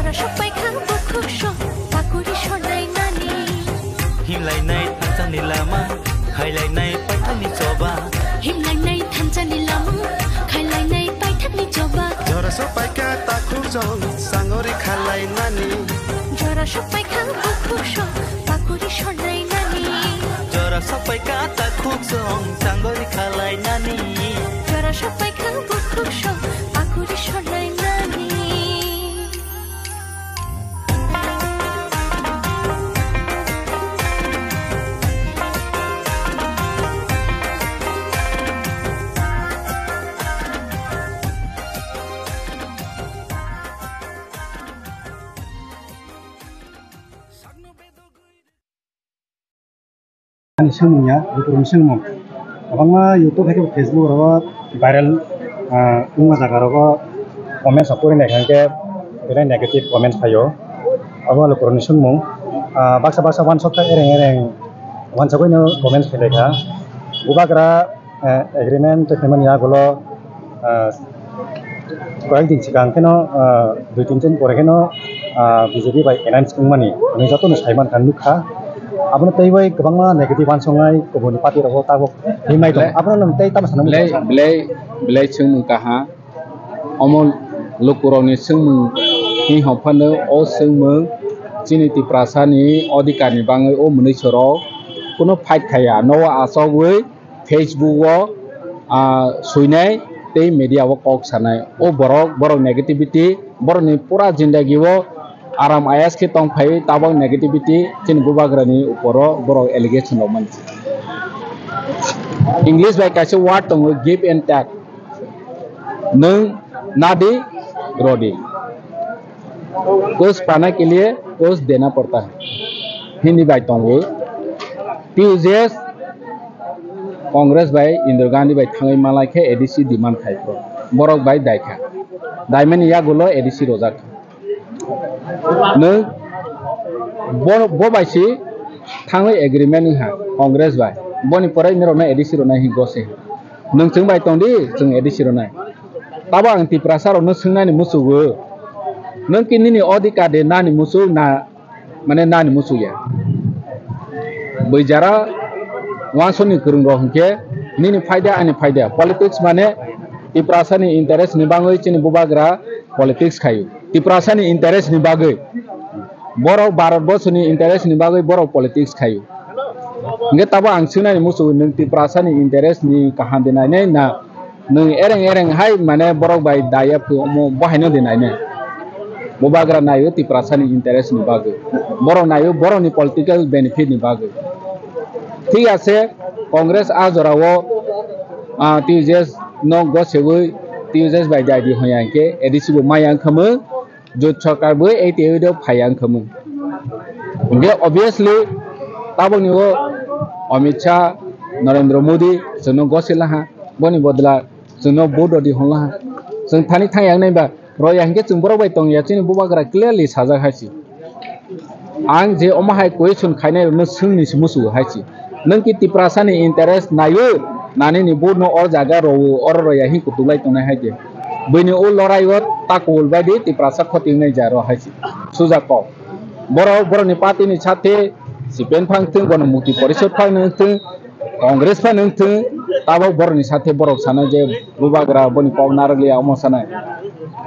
जरा सबाई खाबो खूब सम पाकुरि सनाय नानी हिमलायनाय थांजानि लामा खायलायनाय पायथानि जबा हिमलायनाय थांजानि लामा खायलायनाय पायथानि जबा जरा सबाई का खूब सम सांगरि खालाय नानी जरा सबाई खाबो खूब सम पाकुरि सनाय नानी जरा सबाई का खूब सम सांगरि खालाय नानी जरा सबाई खाबो खूब सम पाकुरि सनाय नानी Ani sengnya, YouTube sengmu. Abang mah YouTube ke Facebook rawa viral, unga jaga rawa comment support ini kan ke, ini negatif comment sayo. Abang lu kurang sengmu. Baksa one shot ereng one shot ini comment seleka. Gua kira agreement teman ya kalau kau yang cikan keno dua tiga pore keno BJP by enhance kumani. Ini satu nih Saiman kan lukha. Abang tahu bayi kebangma negatif ansongai kebun parti rawa tahu himai tu. Abang nanti tahu sana belai cengmu kaha, amol lukuroni cengmu ni hafale o cengmu cini ti prasani odikani bangai o menisoro kuno fight kaya nawa asawai Facebook wo suinai te media wo kok sanai o borok negativity borok ni pura zindagi wo aram ayas ke tong phai tabang negativity chin gubagrani uporo borok allegation loman English by kaise word tong give and take nung nadi rodi कुछ पाने के लिए कुछ देना पड़ता है हिंदी बात तंगे ट्यूजडेस Congress bye Indira Gandhi bye थांगे मालाय के एडीसी डिमांड खाइफ्रो बरक बाय दायखा दायमेन या गुलो एडीसी रोजाक न बो बायसी थांगे एग्रीमेंट हा कांग्रेस बाय बनि परे निरना एडीसी रोना हि गसे नों जों बाय तंदि जों एडीसी रोना ताबा आंति प्रासार न सोंनानि मुसुगो नों किनिनि अधिकार दे नानि मुसु ना माने नानि मुसु या बैजारा वासोनि गोरों रहके निनि फायदा आनि फायदा पॉलिटिक्स माने तिप्रासानि इंटरेस्ट नि बागै चिनि बुबाग्रा पॉलिटिक्स खायो तिप्रासानि इंटरेस्ट नि बागै बर भारतबर्षनि इंटरेस्ट नि बागै बर पॉलिटिक्स खायो नगे ताबा आं सोंनानि मुसु नों तिप्रासानि इंटरेस्ट नि काहा देनाय ना नों एरें हाय माने बरक बाय दाया बहायनो देनाय Mubagra nayo ti prasani interest ni bagai, boro nayo boro ni political benefit ni bagai. ঠিক আছে Congress azorawo TJS no gosewe TJS by jadi hoyanke edisi bo mayang kamu jod sarkar bo ATO do phayang kamu. Nge obviously tabang ni wo Amit Shah Narendra Modi jono goselaha boni bodla jono bodo di honlaha जों थानि थांयां नायबा रयांगे जों बरो bye तंग याचिनि बुबाग्रा clearly साजा हायसि आं जे अमाहाय question खायनाय न सोंनिसि मुसु हायसि नों कि तिप्रासानि interest नायो नानि नि बोनो और जागा रो और रया हि कुतुलाय तंनाय हायजे बैनि ओ लरायो ताकोल बायदि तिप्रासा खतिं नाय जा रो हायसि सुजाक बरनि पार्टीनि साथे सिपेन फांथों गन मुक्ति परिषद फांथों कांग्रेस फांथों ताबो बरनि साथे बरक साना जे बुबाग्रा बनि पावनारलिया अमसानाय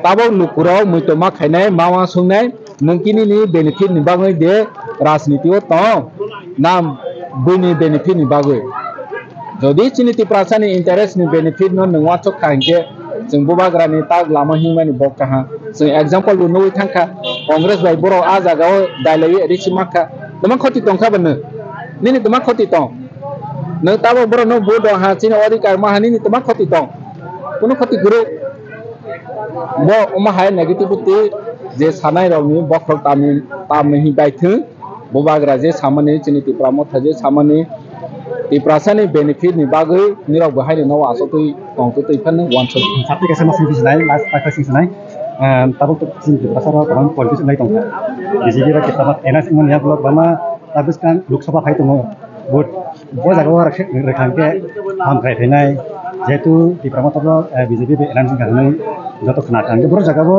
ताबो लुकुराव मैतमा खायनाय मावा संनाय नोंकिनि नि बेनिफिट नि बागै दे राजनीतियाव त नाम बैनि बेनिफिट नि बागै जदि चिनिति प्रासानि इंटरेस्ट नि बेनिफिट न नङा त खांके जों बुबाग्रानि ताग लामा हिमानि बकाहा जों एग्जांपल नु नोय थांखा कांग्रेस बाय बर आ जागाव दायलाय एरिसि माखा तमा खति तंखा बनो निनि तमा खति तं नों ताबो बर न बोद हा चिनि अधिकार माहानि नि तमा खति तं कुनु खति गुरु बो अमाहाय नेगेटिविटी जे सानाय रावनि बखर तामनि बायथों बुबाग्रा जे सामानि चिनि तिप्राम थाजे सामानि तिप्रासानि बेनिफिट नि बागै निराव बहायनो नाव आसतै तंतो तैफान वान शट साथि केसे मासि बिसनाय लास्ट पाइफासिं सनाय ताबो तो चिनि तिप्रासार गोबां पॉलिटिक्स लाय दं बिजेपि रा केताबा एनएस मोनया ब्लक बामा ताबिसकान लोकसभा फाय दङ बहुत बो जागाव रेखांके हामथाय थैनाय যেহেতু ত্রিপুরা মতো বিজেপি এলাইন্স খানে যত খানা থাকবে বড় জায়গাবো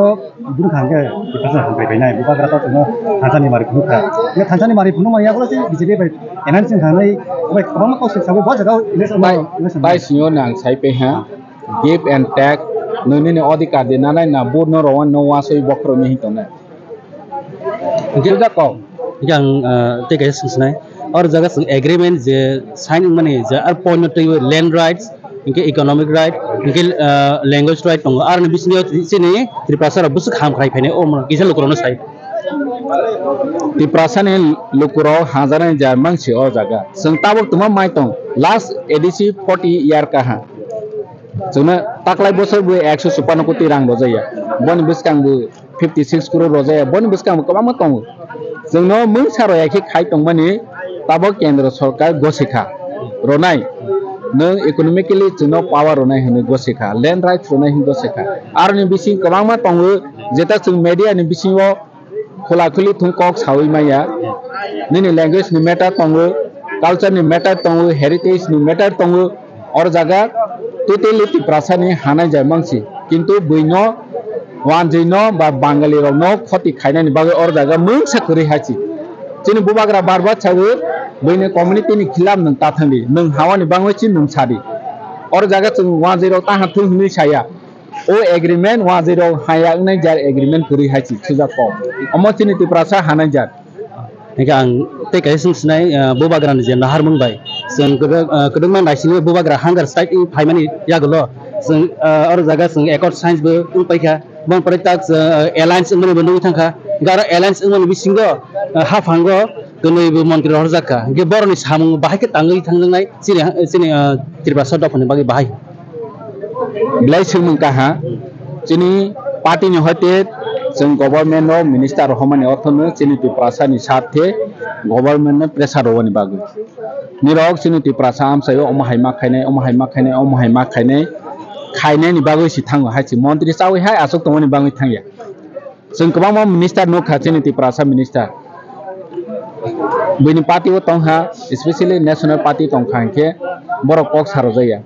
ইবুন খানকে ত্রিপুরা হামপাই নাই বুবাগ্রা তো থানসানি মারি ফুনুকা থানসানি মারি ফুনু মাইয়া বলে বিজেপি এলাইন্স খানে কবামা কষ্ট সাবো বা জায়গা election bai sinyo nang sai pe ha give and take noni ne odika de nanai na bor no rawan no wa soi bokro mi hitona juda ko yang te guys sunai और जगह संग agreement जे sign माने जे are point तो land rights इनके economic right इनके language right दङ आरो बिसिनि सिनि त्रिपुरा बुस खाम खाइ फैने ओ किसे लोकरनो साइड त्रिपुरा ने लोकरो हाजारे जा मानसि ओ जागा जों ताबो तुमा माइ दं लास्ट एडिसि 40 इयार का हा जोंना ताकलाय बोसोर बो 156 कोटी रां रजाया बन बिसकांबो 56 करोड़ रजाया बन बिसकांबो कबामा दङ जोंनो मों सारयाखि खाइ दं माने ताबो केंद्र सरकार गसेखा रनाय नों इकोनॉमिकली जोंनो पावर रनाय होनो गसेखा लैंड राइट्स रनाय होनो गसेखा आरो नि बिसिं कबामा दङ जेता जों मीडिया नि बिसिङाव खोलाखुलि थुंकक सावै माया नोंनि लैंग्वेज नि मैटर दङ कल्चर नि मैटर दङ हेरिटेज नि मैटर दङ और जागा टोटली त्रिपुरा नि हानाय जाय मानसि किंतु बैनो वान जैनो बा बांगाली रनो खति खायनायनि बागै और जागा मोंसा करै हाचि जोंनि बुबाग्रा बारबा छावो बैनो कम्युनिटी नि खिलाम नों ताथांदि नों हावानि बांगैसि नों सादि और जागा जों 10 ताहा थुं नि साया ओ एग्रीमेंट 10 हाया नै जार एग्रीमेंट करै हाचि सुजा क अमचिनि त्रिपुरा हानाय जार आं ते guys sunai बुबाग्रा जे नाहार मंबाय जों गोदोंमा नायसिनि बुबाग्रा हांगार साइड फाइमानि यागलो जों और जागा जों एकर्ड साइन्स बो उपायखा बन प्रताक एलायंस इंगनि बन्दु थांखा गार एलायंस इंगनि बिसिंगो हाफांगो गनैबो मन्त्रि हरजाका गे बरनि सामुं बाहायके तांगै थांनाय सिनि त्रिपुरा दफनि बागै बाहाय ब्लाइसिं मंकाहा जोंनि पार्टीनि हते जों गभर्नमेन्ट अफ मिनिस्टार रहमानि अर्थनो जोंनि त्रिपुरा नि साथे गभर्नमेन्ट ने प्रेसार होवनि बागै निरक जोंनि त्रिपुरा आमसायो अमहायमा खायनाय खायनायनि बागै सि थाङो हायसि मन्त्रि चावै हाय आसक तमनि बागै थांया जों गोबां मिनिस्टार न खाथिनि त्रिपुरा मिनिस्टार बैनि पार्टीआव तंहा स्पेशली नेशनल पार्टी तंखांके बर कक सारो जाया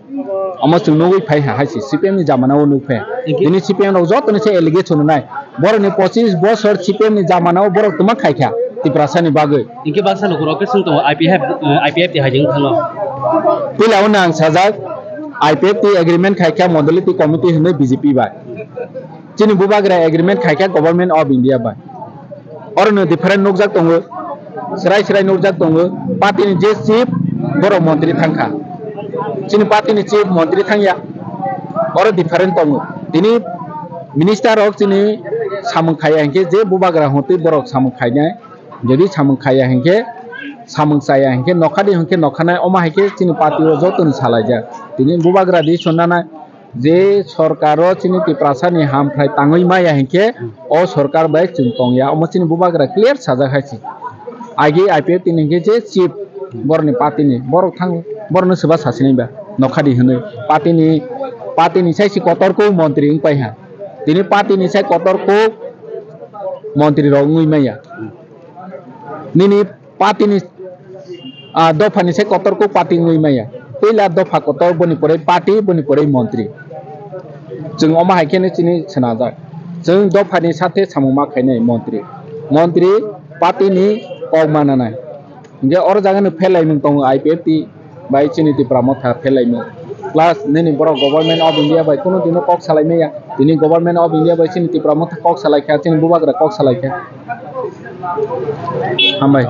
अमचुं नगै फाय हायसि सीपीएम नि जामानाव नुफे दिनि सीपीएम नाव जतनो से एलिगेशन नाय बरनि 25 बोसोर सीपीएम नि जामानाव बर तुमा खायखा त्रिपुरा नि बागै इनके बाक्सा लोकरके जों तो आईपीएफ दि हायजों थाङो पिलाव नां साजा आईपीएफ टी एग्रीमेंट खायखा मॉडलिटी कमिटी होनो बीजेपी बा जोंनि बुबाग्रा एग्रीमेंट खायखा गवर्नमेंट ऑफ इंडिया बा और नो डिफरेंट नोकजाक दङ सराय नोकजाक दङ पार्टीनि जे चीफ बर मंत्री थांखा जोंनि पार्टीनि चीफ मंत्री थांया और डिफरेंट दङ दिनि मिनिस्टार अफ जोंनि सामुं खाया हेंके जे बुबाग्रा होते बर सामुं खायनाय जदि सामुं खाया हेंके सामुं साया हेंके नखादि हेंके नखानाय अमा हेंके जोंनि पार्टीआव जतन सालायजा दिनि बुबाग्रा दि सन्नाना जे सरकार जोंनि त्रिपुरा नि हामफ्राय ताङै माया हेंके अ सरकार बाय जों तंया अमचिनि बुबाग्रा क्लियर साजा खायसि आगे आईपीएफ तिनि हेंके जे चीफ बरनि पार्टीनि बर थां बरनो सोबा सासिनैबा नखादि होनो पार्टीनि साइसि कतरको मन्त्रि उपायहा दिनि पार्टीनि साइ कतरको मन्त्रि रङै माया निनि पार्टीनि दफानि साइ कतरको पार्टी ngै माया पहिला दफा कतर बनि परे पार्टी बनि परे मन्त्रि जों अमा हायकेने चिनि सनाजा जों दफानि साथे सामुमा खायनाय मन्त्रि पार्टीनि कमानानाय जे और जागानो फेलायमोन दङ आईपीएफ टी बाय चिनि त्रिपुरा मथा फेलायमोन प्लस नैनि बर गवर्नमेंट अफ इंडिया बाय कोनो दिनो कक सालायनाया दिनि गवर्नमेंट अफ इंडिया बाय चिनि त्रिपुरा मथा कक सालायखा चिनि बुबाग्रा कक सालायखा हामबाय